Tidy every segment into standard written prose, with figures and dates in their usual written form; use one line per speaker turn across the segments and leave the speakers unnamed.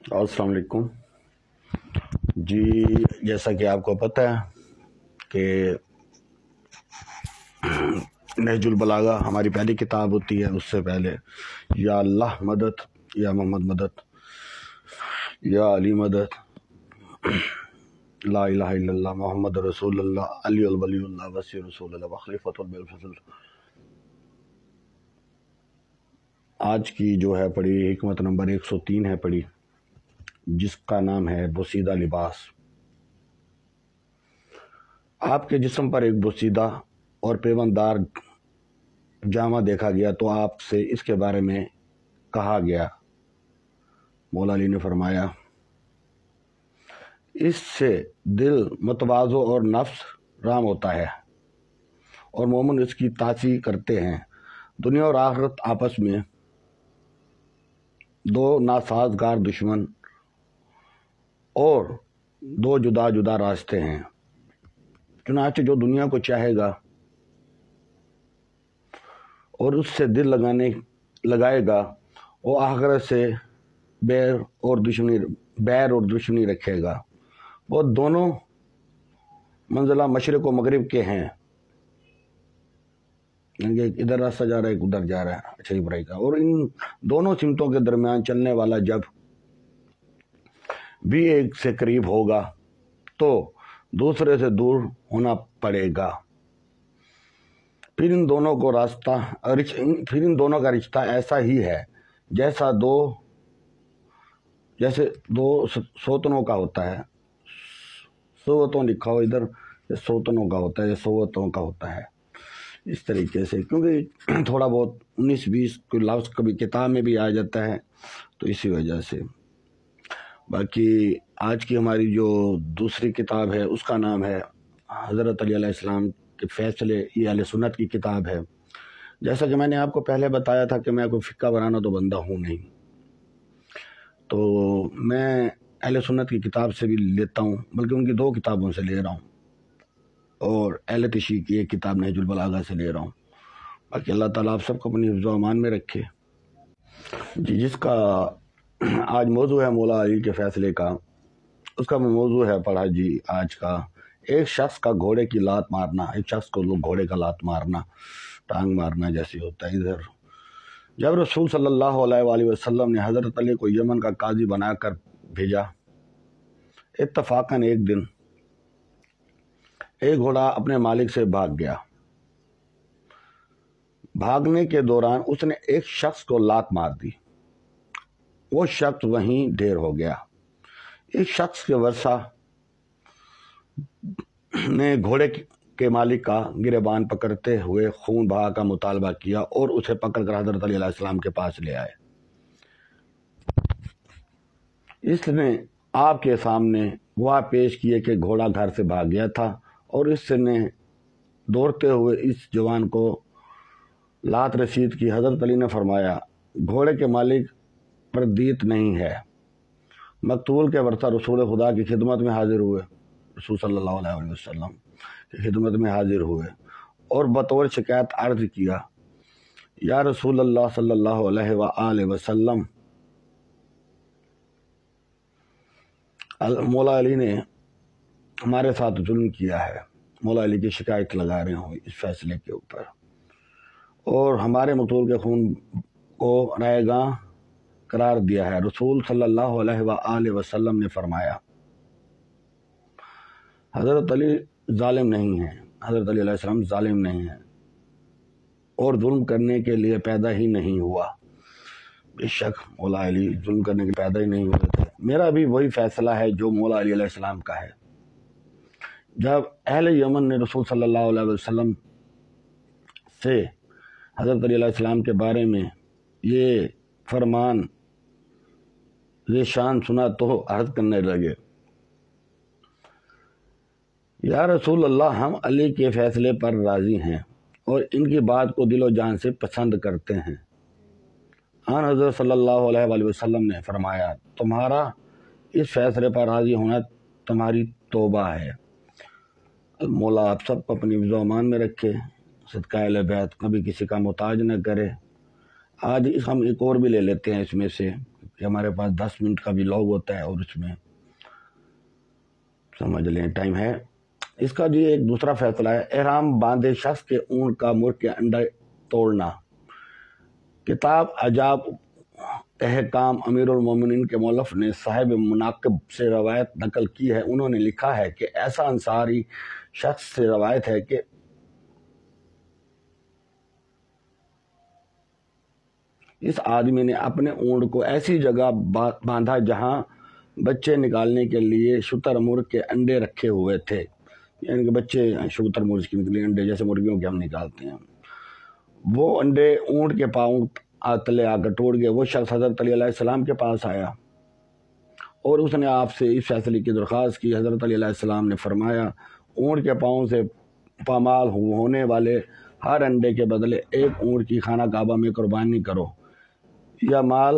السلام علیکم جی، جیسا کہ آپ کو پتہ ہے کہ نہج البلاغہ ہماری پہلی کتاب ہوتی ہے. اس سے پہلے یا اللہ مدد، یا محمد مدد، یا علی مدد، لا الہ الا اللہ محمد رسول اللہ، علی الولی اللہ، وسیع رسول اللہ، وخلیفۃ بالفضل. آج کی جو ہے پڑھی حکمت نمبر 103 ہے پڑھی، جس کا نام ہے بوسیدہ لباس. آپ کے جسم پر ایک بوسیدہ اور پیوندار جامہ دیکھا گیا تو آپ سے اس کے بارے میں کہا گیا. مولا علی نے فرمایا، اس سے دل متواضع اور نفس رام ہوتا ہے اور مومن اس کی تعصیح کرتے ہیں. دنیا اور آخرت آپس میں دو ناسازگار دشمن اور دو جدا جدا راستے ہیں. چنانچہ جو دنیا کو چاہے گا اور اس سے دل لگائے گا، وہ آخرت سے بیر اور دشمنی رکھے گا. وہ دونوں منزلہ مشرق و مغرب کے ہیں، ادھر راستہ جا رہا ہے، ادھر جا رہا ہے، اچھائی برائی کا. اور ان دونوں سمتوں کے درمیان چلنے والا جب بھی ایک سے قریب ہوگا تو دوسرے سے دور ہونا پڑے گا. پھر ان دونوں کا رشتہ ایسا ہی ہے جیسے دو سوتنوں کا ہوتا ہے. سوتوں لکھا ہو ادھر، سوتنوں کا ہوتا ہے یا سوتوں کا ہوتا ہے. اس طریقے سے کیونکہ تھوڑا بہت 19-20 کوئی لفظ کبھی کتاب میں بھی آ جاتا ہے، تو اسی وجہ سے. باقی آج کی ہماری جو دوسری کتاب ہے اس کا نام ہے حضرت علی علیہ السلام کے فیصلے. یہ اہل سنت کی کتاب ہے. جیسا کہ میں نے آپ کو پہلے بتایا تھا کہ میں کوئی فقہ بنانا تو بندہ ہوں نہیں، تو میں اہل سنت کی کتاب سے بھی لیتا ہوں، بلکہ ان کی 2 کتابوں سے لے رہا ہوں، اور اہل تشیع کی ایک کتاب نہج البلاغہ سے لے رہا ہوں. باقی اللہ تعالیٰ آپ سب کو اپنی حفظ و امان میں رکھے. جی، جس کا آج موضوع ہے مولا علی کے فیصلے کا، اس کا موضوع ہے پڑھا جی آج کا، ایک شخص کا گھوڑے کی لات مارنا. ایک شخص کو لوگ گھوڑے کا لات مارنا، ٹانگ مارنا جیسی ہوتا ہے. ادھر جب رسول صلی اللہ علیہ وآلہ وسلم نے حضرت علی کو یمن کا قاضی بنا کر بھیجا، اتفاقاً ایک دن ایک گھوڑا اپنے مالک سے بھاگ گیا. بھاگنے کے دوران اس نے ایک شخص کو لات مار دی. وہ شخص وہیں ڈھیر ہو گیا. اس شخص کے ورثہ نے گھوڑے کے مالک کا گریبان پکڑتے ہوئے خون بہا کا مطالبہ کیا اور اسے پکڑ کر حضرت علی علیہ السلام کے پاس لے آئے. اس نے آپ کے سامنے گواہ پیش کیے کہ گھوڑا گھر سے بھاگ گیا تھا، اور اس نے دوڑتے ہوئے اس جوان کو لات رسید کی. حضرت علی نے فرمایا، گھوڑے کے مالک پر دیت نہیں ہے. مقتول کے ورثہ رسول خدا کی خدمت میں حاضر ہوئے، رسول صلی اللہ علیہ وسلم کی خدمت میں حاضر ہوئے اور بطور شکایت عرض کیا، یا رسول اللہ صلی اللہ علیہ وآلہ وسلم، مولا علی نے ہمارے ساتھ ظلم کیا ہے. مولا علی کی شکایت لگا رہے ہوں اس فیصلے کے اوپر، اور ہمارے مقتول کے خون کو رائے گاں قرار دیا ہے. رسول صلی اللہ علیہ وآلہ وسلم نے فرمایا، حضرت علی ظالم نہیں ہیں، حضرت علی علیہ السلام ظالم نہیں ہیں اور ظلم کرنے کے لیے پیدا ہی نہیں ہوا. بے شک مولا علی ظلم کرنے کے پیدا ہی نہیں ہوئے تھے. میرا بھی وہی فیصلہ ہے جو مولا علی علیہ السلام کا ہے. جب اہل یمن نے رسول صلی اللہ علیہ وسلم سے حضرت علی علیہ السلام کے بارے میں یہ فرمان ذیشان سنا تو عرض کرنے لگے، یا رسول اللہ، ہم علی کے فیصلے پر راضی ہیں اور ان کی بات کو دل و جان سے پسند کرتے ہیں. آن حضرت صلی اللہ علیہ وآلہ وسلم نے فرمایا، تمہارا اس فیصلے پر راضی ہونا تمہاری توبہ ہے. مولا آپ سب کو اپنی حفظ و امان میں رکھے، صدقہ اہل بیت کبھی کسی کا محتاج نہ کرے. آج ہم ایک اور بھی لے لیتے ہیں اس میں سے، کہ ہمارے پاس 10 منٹ کا بھی لاگ ہوتا ہے اور اس میں سمجھ لیں ٹائم ہے۔ اس کا جی ایک دوسرا فیصلہ ہے، احرام باندھے شخص کے اونٹ کا مرغ کے انڈے توڑنا۔ کتاب عجاب احکام امیر المومنین کے مؤلف نے صاحب مناقب سے روایت نقل کی ہے۔ انہوں نے لکھا ہے کہ ایسا انصاری شخص سے روایت ہے کہ اس آدمی نے اپنے اونٹ کو ایسی جگہ باندھا جہاں بچے نکالنے کے لیے شتر مرغ کے انڈے رکھے ہوئے تھے، یعنی کہ بچے شتر مرغ کے نکلے انڈے جیسے مرغیوں کے ہم نکالتے ہیں۔ وہ انڈے اونٹ کے پاؤں تلے آ کر ٹوٹ گئے۔ وہ شخص حضرت علی علیہ السلام کے پاس آیا اور اس نے آپ سے اس فیصلے کی درخواست کی۔ حضرت علی علیہ السلام نے فرمایا، اونٹ کے پاؤں سے پامال ہونے والے ہر انڈے کے بدلے ایک اونٹ کی خانہ کعبہ میں قربانی کرو، یا پامال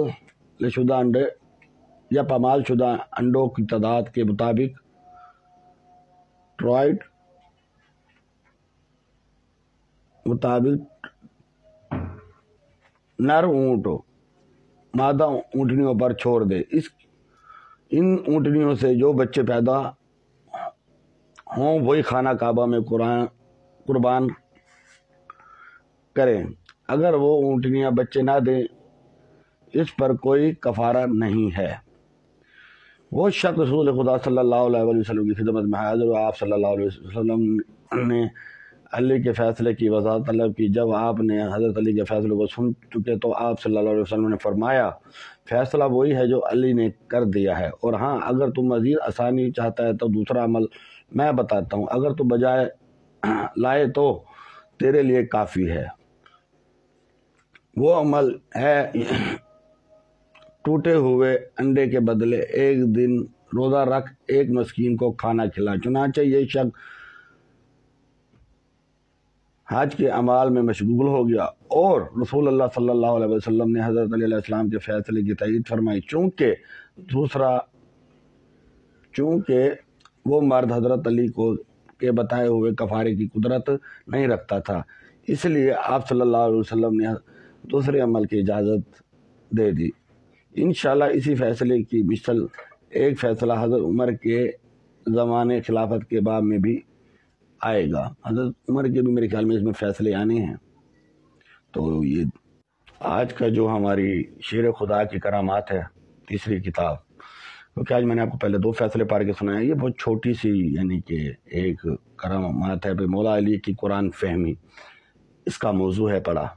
شدہ انڈوں کی تعداد کے مطابق نر اونٹ مادہ اونٹنیوں پر چھوڑ دے۔ ان اونٹنیوں سے جو بچے پیدا ہوں وہی خانہ کعبہ میں قربان کریں۔ اگر وہ اونٹنیاں بچے نہ دیں اس پر کوئی کفارہ نہیں ہے۔ وہ شخص رسول خدا صلی اللہ علیہ وسلم کی خدمت میں حاضر ہوا۔ آپ صلی اللہ علیہ وسلم نے علی کے فیصلے کی وضاحت طلب کی۔ جب آپ نے حضرت علی کے فیصلے کو سن چکے تو آپ صلی اللہ علیہ وسلم نے فرمایا، فیصلہ وہی ہے جو علی نے کر دیا ہے، اور ہاں اگر تم مزید آسانی چاہتا ہے تو دوسرا عمل میں بتاتا ہوں، اگر تو بجائے لائے تو تیرے لیے کافی ہے۔ وہ عمل ہے ٹوٹے ہوئے انڈے کے بدلے ایک دن روزہ رکھ ایک مسکین کو کھانا کھلا۔ چنانچہ یہ شخص حج کے اعمال میں مشغول ہو گیا اور رسول اللہ صلی اللہ علیہ وسلم نے حضرت علی علیہ السلام کے فیصلے کی تائید فرمائی، چونکہ وہ مرد حضرت علی کے بتائے ہوئے کفارے کی قدرت نہیں رکھتا تھا، اس لیے آپ صلی اللہ علیہ وسلم نے دوسرے عمل کی اجازت دے دی۔ انشاءاللہ اسی فیصلے کی مثل ایک فیصلہ حضرت عمر کے زمانے خلافت کے باب میں بھی آئے گا۔ حضرت عمر کے بھی میرے خیال میں اس میں فیصلے آنے ہیں۔ تو یہ آج کا جو ہماری شیر خدا کی کرامات ہے، تیسری کتاب، کیونکہ آج میں نے آپ کو پہلے 2 فیصلے پڑھ کے سنایا، یہ بہت چھوٹی سی یعنی کہ ایک کرامات ہے مولا علی کی قرآن فہمی، اس کا موضوع ہے پڑھا۔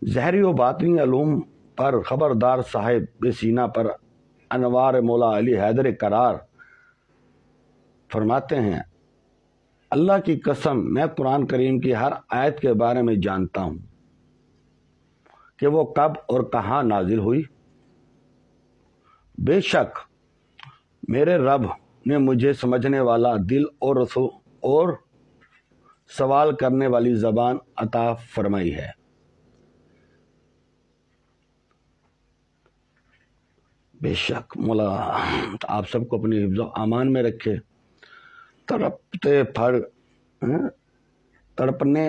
ظاہری و باطنی علوم پر خبردار صاحب سینہ پر انوار مولا علی حیدر قرار فرماتے ہیں، اللہ کی قسم میں قرآن کریم کی ہر آیت کے بارے میں جانتا ہوں کہ وہ کب اور کہاں نازل ہوئی۔ بے شک میرے رب نے مجھے سمجھنے والا دل اور سوال کرنے والی زبان عطا فرمائی ہے۔ بے شک مولا آپ سب کو اپنی حفظ و امان میں رکھے، تڑپنے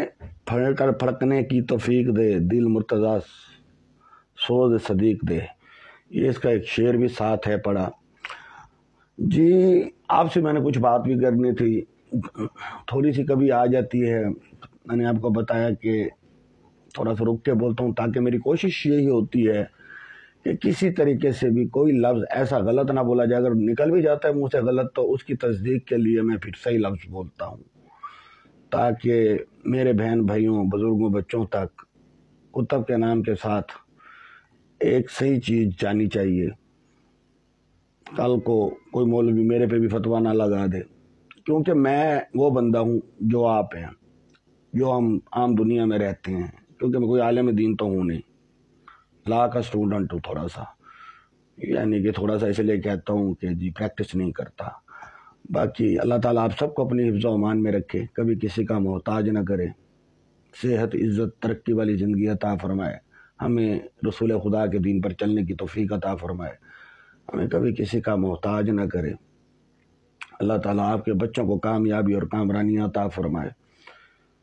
پھڑکنے کی توفیق دے، دل مرتضی سوز صدیق دے۔ یہ اس کا ایک شعر بھی ساتھ ہے پڑھا۔ جی آپ سے میں نے کچھ بات بھی کرنی تھی، تھوڑی سی کبھی آ جاتی ہے، میں نے آپ کو بتایا کہ تھوڑا سا رک کے بولتا ہوں تاکہ میری کوشش یہی ہوتی ہے کہ کسی طریقے سے بھی کوئی لفظ ایسا غلط نہ بولا جائے، اگر نکل بھی جاتا ہے منہ سے غلط تو اس کی تصدیق کے لیے میں پھر صحیح لفظ بولتا ہوں، تاکہ میرے بہن بھائیوں بزرگوں بچوں تک کتب کے نام کے ساتھ ایک صحیح چیز جانی چاہیے، کل کو کوئی مولوی میرے پہ بھی فتویٰ نہ لگا دے، کیونکہ میں وہ بندہ ہوں جو آپ ہیں، جو ہم عام دنیا میں رہتے ہیں، کیونکہ میں کوئی عالم دین تو ہوں نہیں، لا کا اسٹوڈنٹ ہوں، تھوڑا سا یعنی کہ تھوڑا سا اس لیے کہتا ہوں کہ جی پریکٹس نہیں کرتا۔ باقی اللہ تعالیٰ آپ سب کو اپنی حفظ و امان میں رکھے، کبھی کسی کا محتاج نہ کرے، صحت عزت ترقی والی زندگی عطا فرمائے، ہمیں رسول خدا کے دین پر چلنے کی توفیق عطا فرمائے، ہمیں کبھی کسی کا محتاج نہ کرے۔ اللہ تعالیٰ آپ کے بچوں کو کامیابی اور کامرانیاں عطا فرمائے،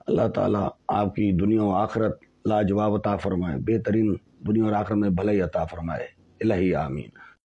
اللہ تعالیٰ آپ کی دنیا و آخرت لاجواب عطا فرمائے، بہترین دنیا اور آخرت میں بھلائی عطا فرمائے۔ الہی آمین۔